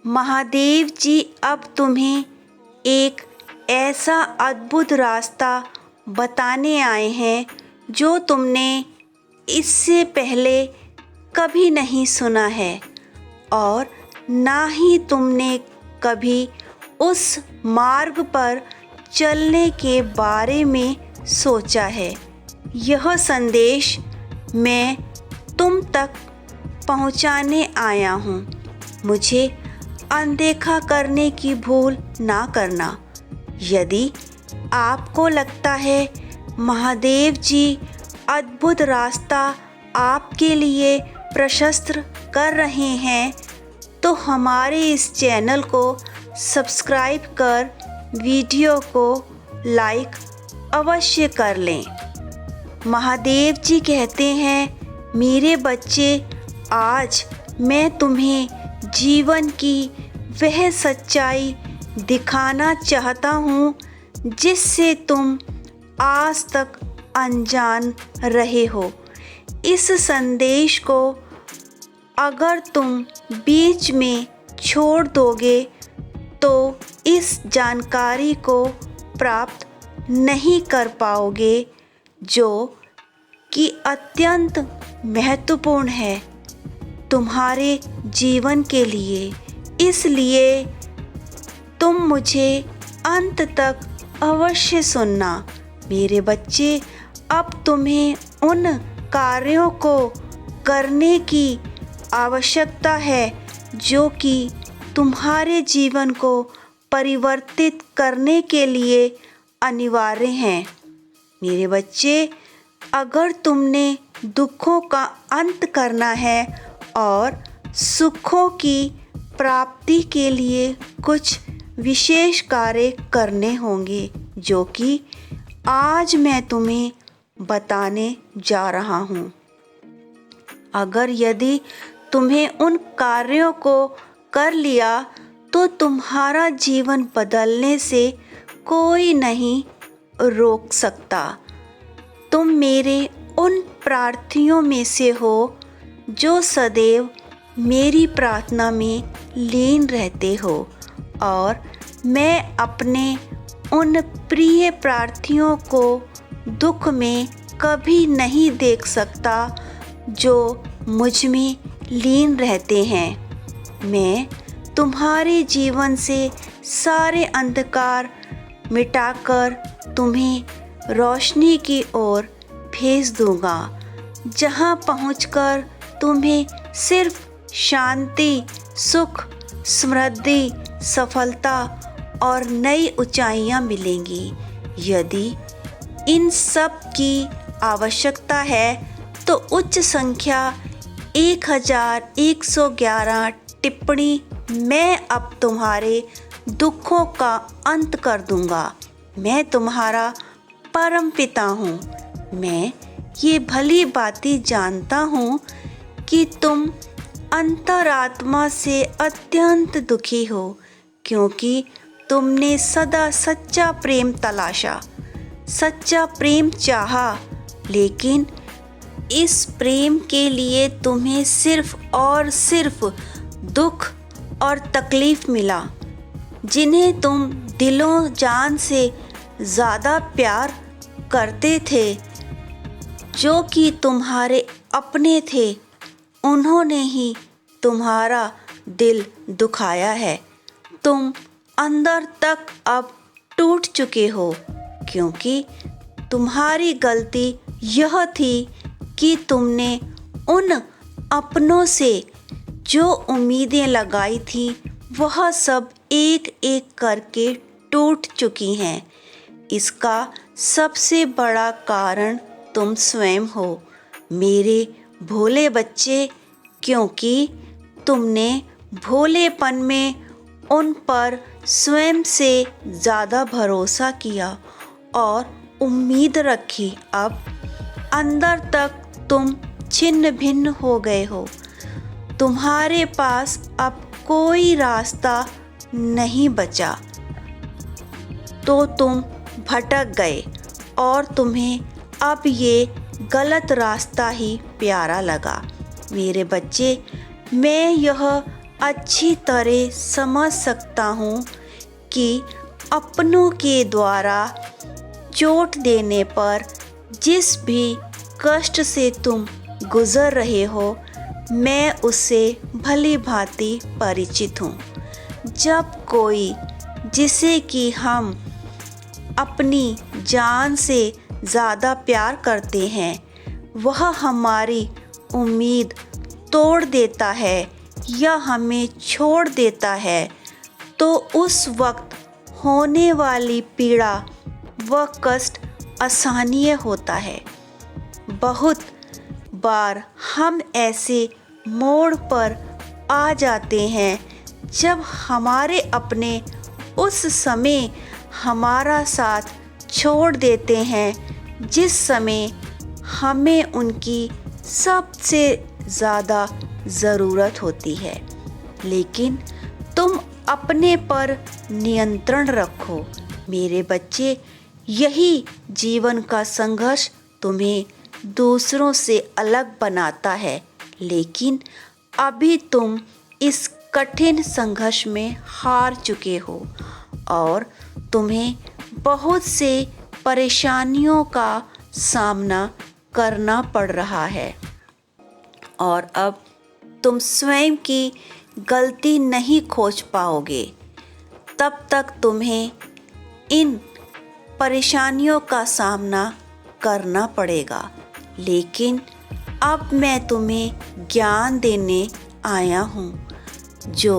महादेव जी अब तुम्हें एक ऐसा अद्भुत रास्ता बताने आए हैं जो तुमने इससे पहले कभी नहीं सुना है और ना ही तुमने कभी उस मार्ग पर चलने के बारे में सोचा है। यह संदेश मैं तुम तक पहुंचाने आया हूं। मुझे अनदेखा करने की भूल ना करना। यदि आपको लगता है महादेव जी अद्भुत रास्ता आपके लिए प्रशस्त कर रहे हैं तो हमारे इस चैनल को सब्सक्राइब कर वीडियो को लाइक अवश्य कर लें। महादेव जी कहते हैं, मेरे बच्चे, आज मैं तुम्हें जीवन की वह सच्चाई दिखाना चाहता हूँ जिससे तुम आज तक अनजान रहे हो। इस संदेश को अगर तुम बीच में छोड़ दोगे तो इस जानकारी को प्राप्त नहीं कर पाओगे जो कि अत्यंत महत्वपूर्ण है तुम्हारे जीवन के लिए। इसलिए तुम मुझे अंत तक अवश्य सुनना। मेरे बच्चे, अब तुम्हें उन कार्यों को करने की आवश्यकता है जो कि तुम्हारे जीवन को परिवर्तित करने के लिए अनिवार्य हैं। मेरे बच्चे, अगर तुमने दुखों का अंत करना है और सुखों की प्राप्ति के लिए कुछ विशेष कार्य करने होंगे जो कि आज मैं तुम्हें बताने जा रहा हूँ। अगर यदि तुम्हें उन कार्यों को कर लिया तो तुम्हारा जीवन बदलने से कोई नहीं रोक सकता। तुम मेरे उन प्रार्थियों में से हो जो सदैव मेरी प्रार्थना में लीन रहते हो और मैं अपने उन प्रिय प्रार्थियों को दुख में कभी नहीं देख सकता जो मुझ में लीन रहते हैं। मैं तुम्हारे जीवन से सारे अंधकार मिटाकर तुम्हें रोशनी की ओर भेज दूंगा, जहां पहुंचकर तुम्हें सिर्फ शांति, सुख, समृद्धि, सफलता और नई ऊंचाइयां मिलेंगी। यदि इन सब की आवश्यकता है तो उच्च संख्या 1111 टिप्पणी मैं अब तुम्हारे दुखों का अंत कर दूंगा। मैं तुम्हारा परम पिता हूँ। मैं ये भली बातें जानता हूँ कि तुम अंतरात्मा से अत्यंत दुखी हो क्योंकि तुमने सदा सच्चा प्रेम तलाशा, सच्चा प्रेम चाहा, लेकिन इस प्रेम के लिए तुम्हें सिर्फ और सिर्फ दुख और तकलीफ मिला। जिन्हें तुम दिलों जान से ज़्यादा प्यार करते थे, जो कि तुम्हारे अपने थे, उन्होंने ही तुम्हारा दिल दुखाया है। तुम अंदर तक अब टूट चुके हो क्योंकि तुम्हारी गलती यह थी कि तुमने उन अपनों से जो उम्मीदें लगाई थी वह सब एक एक करके टूट चुकी हैं। इसका सबसे बड़ा कारण तुम स्वयं हो मेरे भोले बच्चे, क्योंकि तुमने भोलेपन में उन पर स्वयं से ज़्यादा भरोसा किया और उम्मीद रखी। अब अंदर तक तुम छिन्न भिन्न हो गए हो। तुम्हारे पास अब कोई रास्ता नहीं बचा तो तुम भटक गए और तुम्हें अब ये गलत रास्ता ही प्यारा लगा। मेरे बच्चे, मैं यह अच्छी तरह समझ सकता हूँ कि अपनों के द्वारा चोट देने पर जिस भी कष्ट से तुम गुज़र रहे हो, मैं उससे भली भांति परिचित हूँ। जब कोई जिसे कि हम अपनी जान से ज़्यादा प्यार करते हैं, वह हमारी उम्मीद तोड़ देता है या हमें छोड़ देता है, तो उस वक्त होने वाली पीड़ा व कष्ट असहनीय होता है। बहुत बार हम ऐसे मोड़ पर आ जाते हैं जब हमारे अपने उस समय हमारा साथ छोड़ देते हैं, जिस समय हमें उनकी सबसे ज़्यादा ज़रूरत होती है। लेकिन तुम अपने पर नियंत्रण रखो मेरे बच्चे। यही जीवन का संघर्ष तुम्हें दूसरों से अलग बनाता है, लेकिन अभी तुम इस कठिन संघर्ष में हार चुके हो और तुम्हें बहुत से परेशानियों का सामना करना पड़ रहा है और अब तुम स्वयं की गलती नहीं खोज पाओगे। तब तक तुम्हें इन परेशानियों का सामना करना पड़ेगा। लेकिन अब मैं तुम्हें ज्ञान देने आया हूँ जो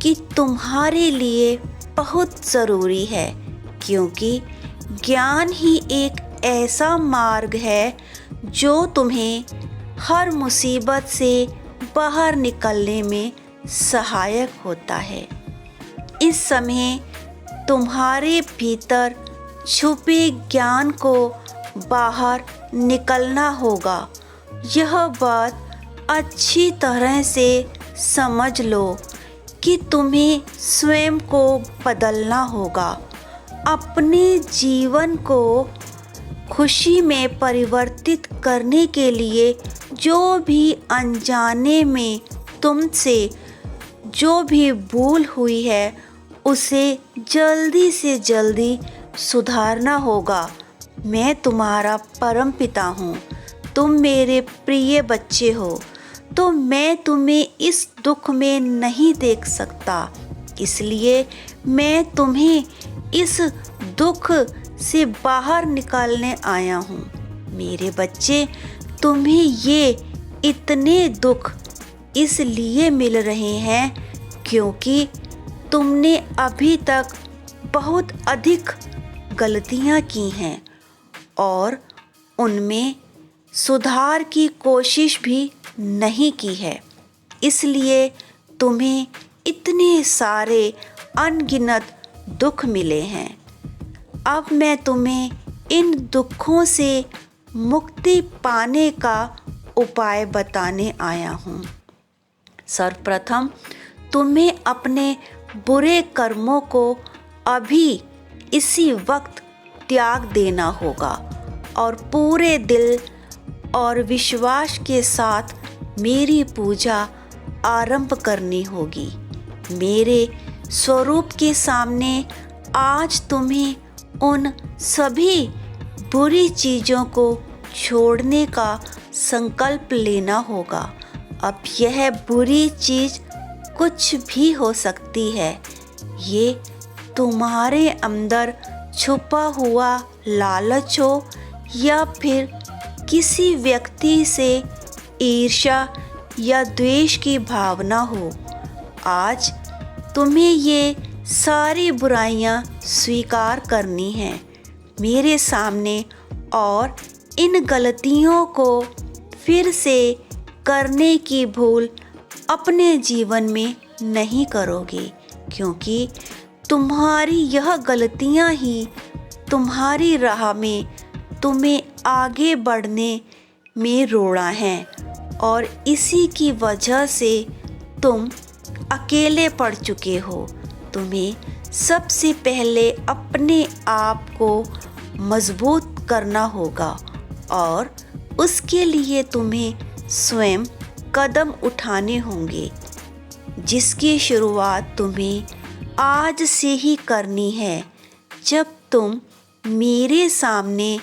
कि तुम्हारे लिए बहुत ज़रूरी है, क्योंकि ज्ञान ही एक ऐसा मार्ग है जो तुम्हें हर मुसीबत से बाहर निकलने में सहायक होता है। इस समय तुम्हारे भीतर छुपे ज्ञान को बाहर निकलना होगा। यह बात अच्छी तरह से समझ लो कि तुम्हें स्वयं को बदलना होगा। अपने जीवन को खुशी में परिवर्तित करने के लिए जो भी अनजाने में तुमसे जो भी भूल हुई है, उसे जल्दी से जल्दी सुधारना होगा। मैं तुम्हारा परमपिता हूँ, तुम मेरे प्रिय बच्चे हो, तो मैं तुम्हें इस दुख में नहीं देख सकता। इसलिए मैं तुम्हें इस दुख से बाहर निकालने आया हूँ। मेरे बच्चे, तुम्हें ये इतने दुख इसलिए मिल रहे हैं क्योंकि तुमने अभी तक बहुत अधिक गलतियाँ की हैं और उनमें सुधार की कोशिश भी नहीं की है। इसलिए तुम्हें इतने सारे अनगिनत दुख मिले हैं। अब मैं तुम्हें इन दुखों से मुक्ति पाने का उपाय बताने आया हूँ। सर्वप्रथम तुम्हें अपने बुरे कर्मों को अभी इसी वक्त त्याग देना होगा और पूरे दिल और विश्वास के साथ मेरी पूजा आरंभ करनी होगी। मेरे स्वरूप के सामने आज तुम्हें उन सभी बुरी चीज़ों को छोड़ने का संकल्प लेना होगा। अब यह बुरी चीज़ कुछ भी हो सकती है। ये तुम्हारे अंदर छुपा हुआ लालच हो या फिर किसी व्यक्ति से ईर्ष्या या द्वेष की भावना हो। आज तुम्हें ये सारी बुराइयां स्वीकार करनी हैं मेरे सामने और इन गलतियों को फिर से करने की भूल अपने जीवन में नहीं करोगे, क्योंकि तुम्हारी यह गलतियां ही तुम्हारी राह में तुम्हें आगे बढ़ने में रोड़ा है और इसी की वजह से तुम अकेले पड़ चुके हो। तुम्हें सबसे पहले अपने आप को मजबूत करना होगा और उसके लिए तुम्हें स्वयं कदम उठाने होंगे। जिसकी शुरुआत तुम्हें आज से ही करनी है। जब तुम मेरे सामने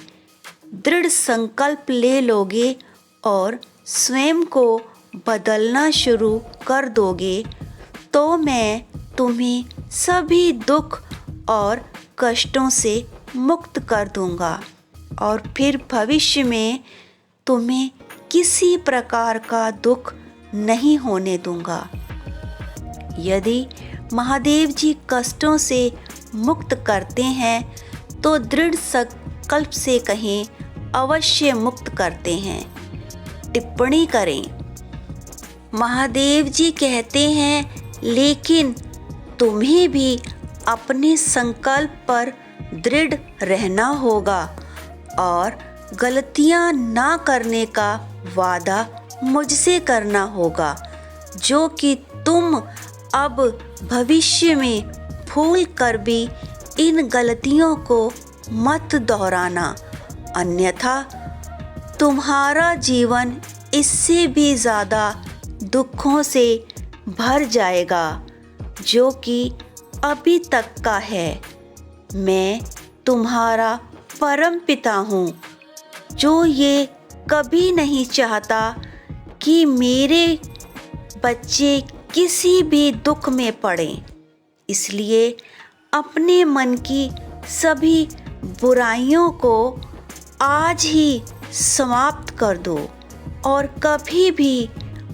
दृढ़ संकल्प ले लोगे और स्वयं को बदलना शुरू कर दोगे, तो मैं तुम्हें सभी दुख और कष्टों से मुक्त कर दूंगा और फिर भविष्य में तुम्हें किसी प्रकार का दुख नहीं होने दूंगा। यदि महादेव जी कष्टों से मुक्त करते हैं तो दृढ़ संकल्प से कहें अवश्य मुक्त करते हैं। टिप्पणी करें। महादेव जी कहते हैं, लेकिन तुम्हें भी अपने संकल्प पर दृढ़ रहना होगा और गलतियां ना करने का वादा मुझसे करना होगा, जो कि तुम अब भविष्य में भूल कर भी इन गलतियों को मत दोहराना, अन्यथा तुम्हारा जीवन इससे भी ज़्यादा दुखों से भर जाएगा जो कि अभी तक का है। मैं तुम्हारा परम पिता हूँ जो ये कभी नहीं चाहता कि मेरे बच्चे किसी भी दुख में पड़ें। इसलिए अपने मन की सभी बुराइयों को आज ही समाप्त कर दो और कभी भी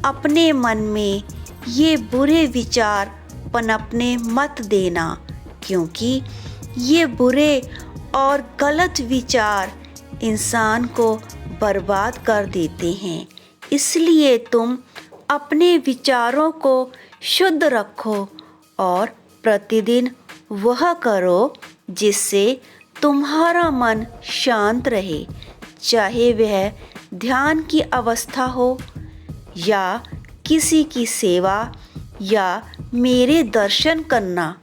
अपने मन में ये बुरे विचार पनपने मत देना, क्योंकि ये बुरे और गलत विचार इंसान को बर्बाद कर देते हैं। इसलिए तुम अपने विचारों को शुद्ध रखो और प्रतिदिन वह करो जिससे तुम्हारा मन शांत रहे, चाहे वह ध्यान की अवस्था हो या किसी की सेवा या मेरे दर्शन करना,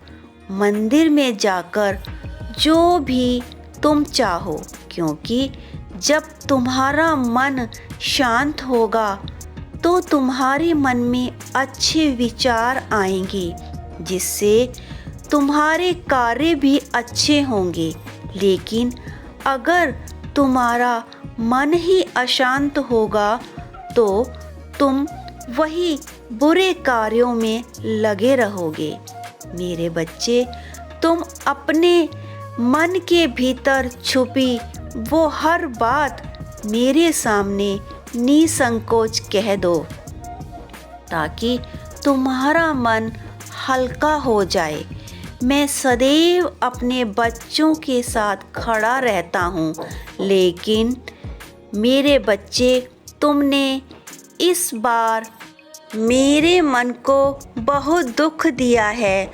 मंदिर में जाकर जो भी तुम चाहो, क्योंकि जब तुम्हारा मन शांत होगा तो तुम्हारे मन में अच्छे विचार आएंगे, जिससे तुम्हारे कार्य भी अच्छे होंगे। लेकिन अगर तुम्हारा मन ही अशांत होगा तो तुम वही बुरे कार्यों में लगे रहोगे। मेरे बच्चे, तुम अपने मन के भीतर छुपी वो हर बात मेरे सामने निसंकोच कह दो, ताकि तुम्हारा मन हल्का हो जाए। मैं सदैव अपने बच्चों के साथ खड़ा रहता हूँ, लेकिन मेरे बच्चे, तुमने इस बार मेरे मन को बहुत दुख दिया है।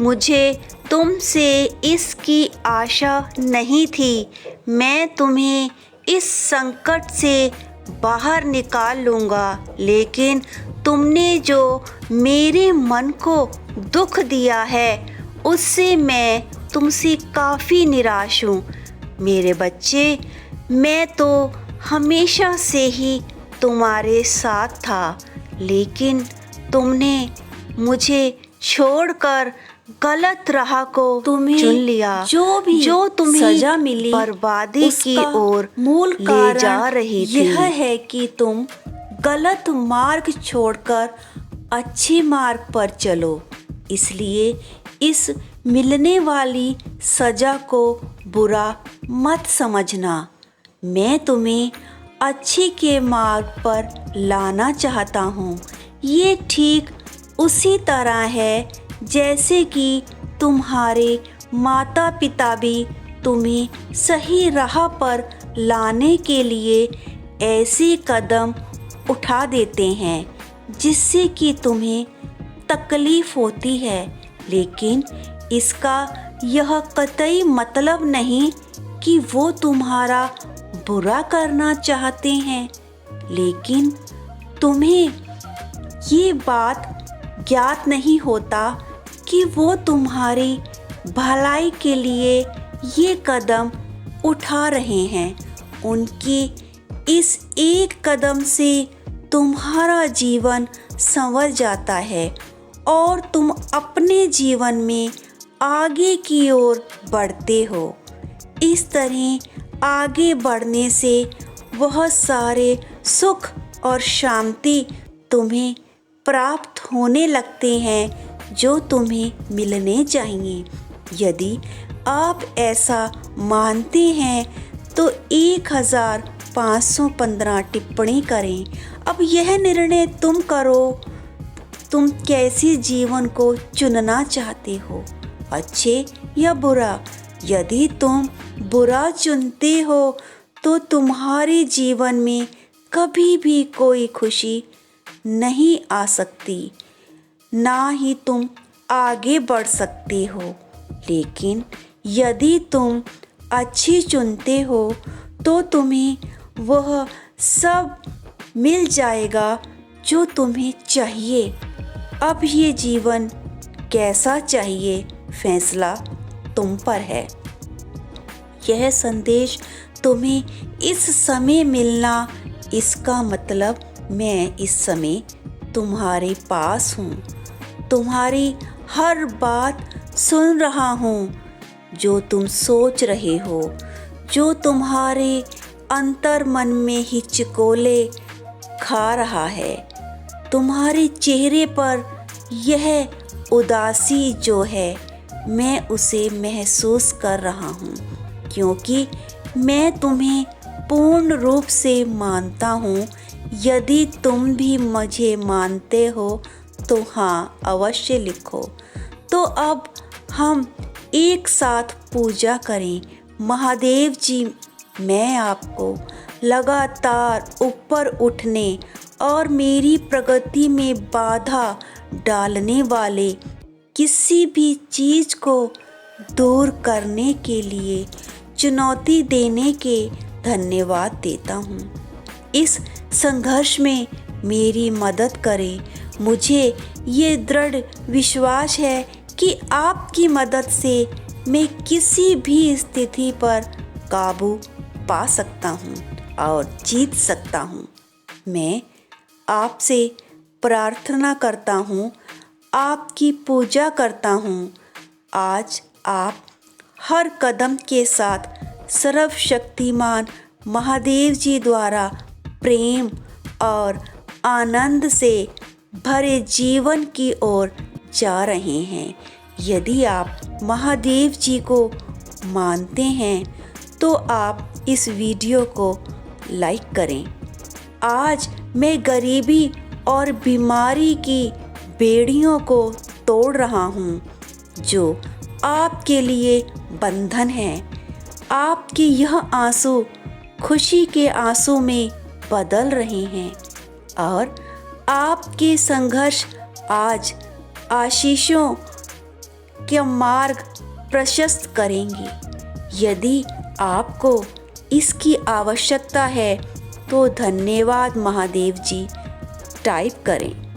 मुझे तुमसे इसकी आशा नहीं थी। मैं तुम्हें इस संकट से बाहर निकाल लूँगा, लेकिन तुमने जो मेरे मन को दुख दिया है उससे मैं तुमसे काफ़ी निराश हूँ। मेरे बच्चे, मैं तो हमेशा से ही तुम्हारे साथ था, लेकिन तुमने मुझे छोड़कर गलत राह को तुम्हें चुन लिया। जो तुम्हें सजा मिली बर्बादी की ओर मूल ले जा रही थी। यह है कि तुम गलत मार्ग छोड़कर अच्छे मार्ग पर चलो। इसलिए इस मिलने वाली सजा को बुरा मत समझना। मैं तुम्हें अच्छे के मार्ग पर लाना चाहता हूँ। ये ठीक उसी तरह है जैसे कि तुम्हारे माता पिता भी तुम्हें सही राह पर लाने के लिए ऐसे कदम उठा देते हैं जिससे कि तुम्हें तकलीफ होती है, लेकिन इसका यह कतई मतलब नहीं कि वो तुम्हारा बुरा करना चाहते हैं। लेकिन तुम्हें ये बात ज्ञात नहीं होता कि वो तुम्हारी भलाई के लिए ये कदम उठा रहे हैं। उनके इस एक कदम से तुम्हारा जीवन संवर जाता है और तुम अपने जीवन में आगे की ओर बढ़ते हो। इस तरह आगे बढ़ने से बहुत सारे सुख और शांति तुम्हें प्राप्त होने लगते हैं जो तुम्हें मिलने चाहिए। यदि आप ऐसा मानते हैं तो 1515 टिप्पणी करें। अब यह निर्णय तुम करो, तुम कैसे जीवन को चुनना चाहते हो, अच्छे या बुरा। यदि तुम बुरा चुनते हो तो तुम्हारे जीवन में कभी भी कोई खुशी नहीं आ सकती, ना ही तुम आगे बढ़ सकते हो। लेकिन यदि तुम अच्छी चुनते हो तो तुम्हें वह सब मिल जाएगा जो तुम्हें चाहिए। अब ये जीवन कैसा चाहिए, फैसला तुम पर है। यह संदेश तुम्हें इस समय मिलना, इसका मतलब मैं इस समय तुम्हारे पास हूँ, तुम्हारी हर बात सुन रहा हूँ। जो तुम सोच रहे हो, जो तुम्हारे अंतर मन में हिचकोले खा रहा है, तुम्हारे चेहरे पर यह उदासी जो है, मैं उसे महसूस कर रहा हूँ, क्योंकि मैं तुम्हें पूर्ण रूप से मानता हूँ। यदि तुम भी मुझे मानते हो तो हाँ अवश्य लिखो। तो अब हम एक साथ पूजा करें। महादेव जी, मैं आपको लगातार ऊपर उठने और मेरी प्रगति में बाधा डालने वाले किसी भी चीज़ को दूर करने के लिए चुनौती देने के धन्यवाद देता हूँ। इस संघर्ष में मेरी मदद करें। मुझे ये दृढ़ विश्वास है कि आपकी मदद से मैं किसी भी स्थिति पर काबू पा सकता हूँ और जीत सकता हूँ। मैं आपसे प्रार्थना करता हूँ, आपकी पूजा करता हूँ। आज आप हर कदम के साथ सर्वशक्तिमान महादेव जी द्वारा प्रेम और आनंद से भरे जीवन की ओर जा रहे हैं। यदि आप महादेव जी को मानते हैं तो आप इस वीडियो को लाइक करें। आज मैं गरीबी और बीमारी की बेड़ियों को तोड़ रहा हूँ जो आपके लिए बंधन है। आपके यह आंसू खुशी के आंसू में बदल रहे हैं और आपके संघर्ष आज आशीषों के मार्ग प्रशस्त करेंगे। यदि आपको इसकी आवश्यकता है तो धन्यवाद महादेव जी टाइप करें।